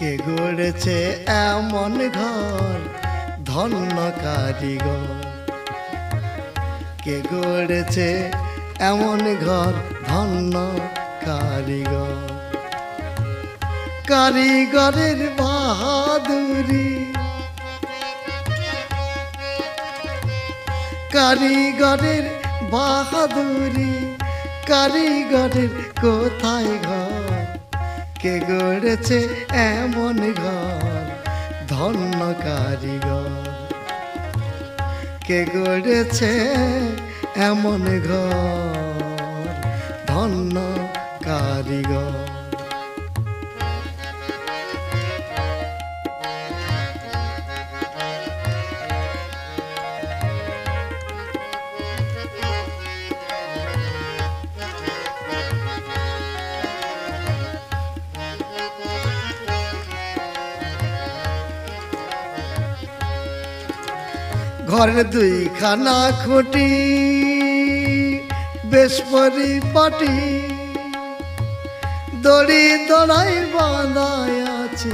কে গড়েছে এমন ঘর ধন্য কারিগর, কে গড়েছে এমন ঘর ধন্য কারিগর। কারিগরের বাহাদুরি, কারিগরের বাহাদুরি, কারিগরের কোথায় ঘর, কে গড়েছে এমন ঘর ধন্য কারিগর, কে গড়েছে এমন ঘর ধন্য কারিগর। ঘরের দুইখানা খুঁটি বেশ পরিপাটি, দড়ি দড়াই বাঁধায় আছে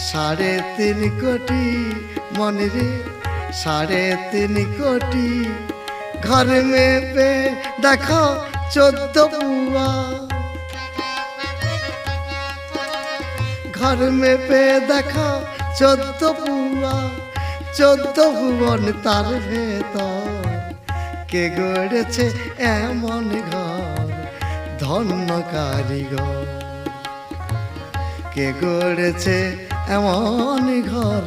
3.5 কোটি, মনে রে 3.5 কোটি। ঘর মেপে দেখো 14 পুয়া, ঘর মেপে দেখো 14 পুয়া, 14 ভুবন তার ভেতর, কে গড়েছে এমন ঘর ধন্য কারিগর, কে গড়েছে এমন ঘর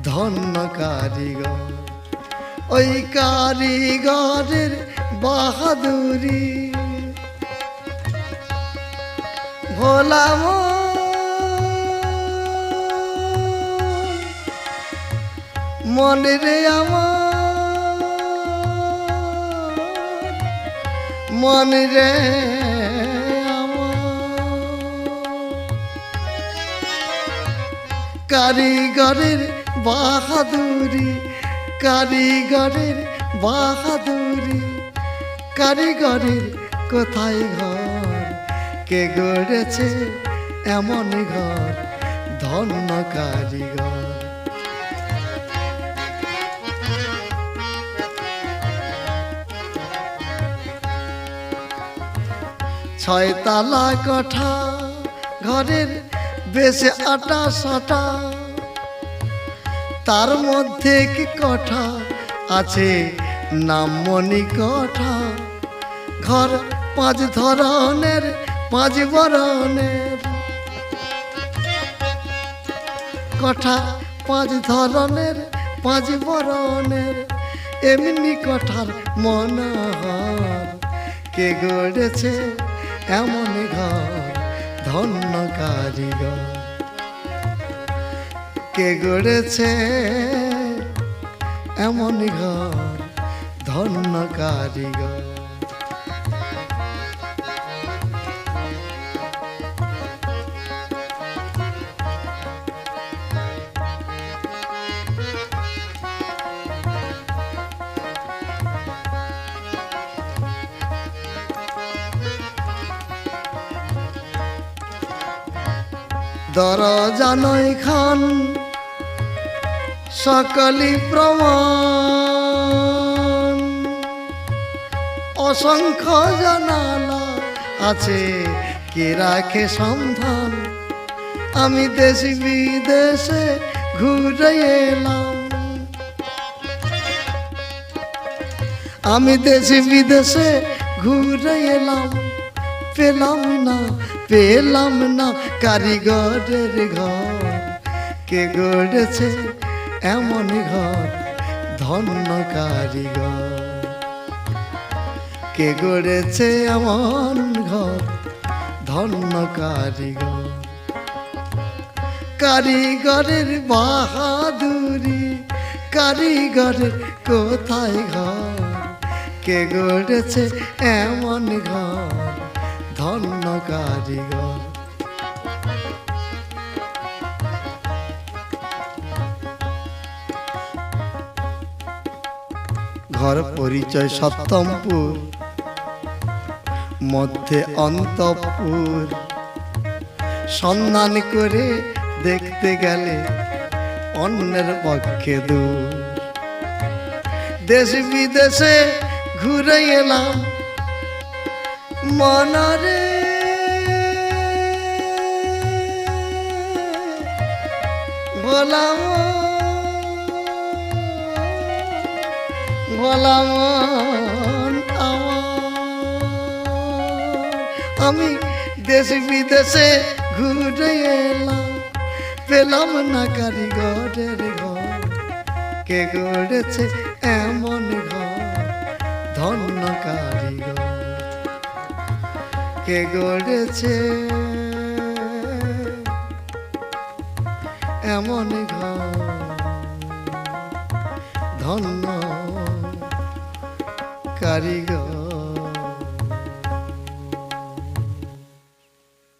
ধন্য কারিগর। ওই কারিগরের বাহাদুরি ভোলাম মনে রে আমার, মনে রে আমার। কারিগরের বাহাদুরি, কারিগরের বাহাদুরি, কারিগরের কোথায় ঘর, কে গড়েছে এমন ঘর ধন্য কারিগর। 6 তালা কোঠা, ঘরের বেশ 28টা, তার মধ্যে কি কোঠা আছে নাম মণি কোঠা। ঘর 5 ধরনের 5 বরণের, কোঠা 5 ধরনের 5 বরণের, এমনি কোঠার মনোহর, কে গড়েছে এমন ঘর ধন্য কারিগর, কে গড়েছে এমন ঘর ধন্য কারিগর। দরজা নয় খান সকলি প্রমাণ, অসংখ্য জানালা আছে কে রাখে সন্ধান। আমি দেশ বিদেশে ঘুরে এলাম, আমি দেশ বিদেশে ঘুরে এলাম, পেলাম না পেলাম না কারিগরের ঘর, কে গড়েছে এমন ঘর ধন্য কারিগর, কে গড়েছে এমন ঘর ধন্য কারিগর। কারিগরের বাহাদুরি, কারিগরের কোথায় ঘর, কে গড়েছে এমন ঘর ধন্য কারিগর। ঘর পরিচয় সপ্তমপুর, মধ্যে অন্তঃপুর, সন্ধান করে দেখতে গেলে অন্যের পক্ষে দূর। দেশ বিদেশে ঘুরে এলাম মনরে, বলাম বলাম আমি দেশ বিদেশে ঘুরে এলাম, পেলাম না কারিগরের ঘর। কে গড়েছে এমন ঘর, ধন্য কারিগর। কে গড়েছে এমন ঘর, ধন্য কারিগর।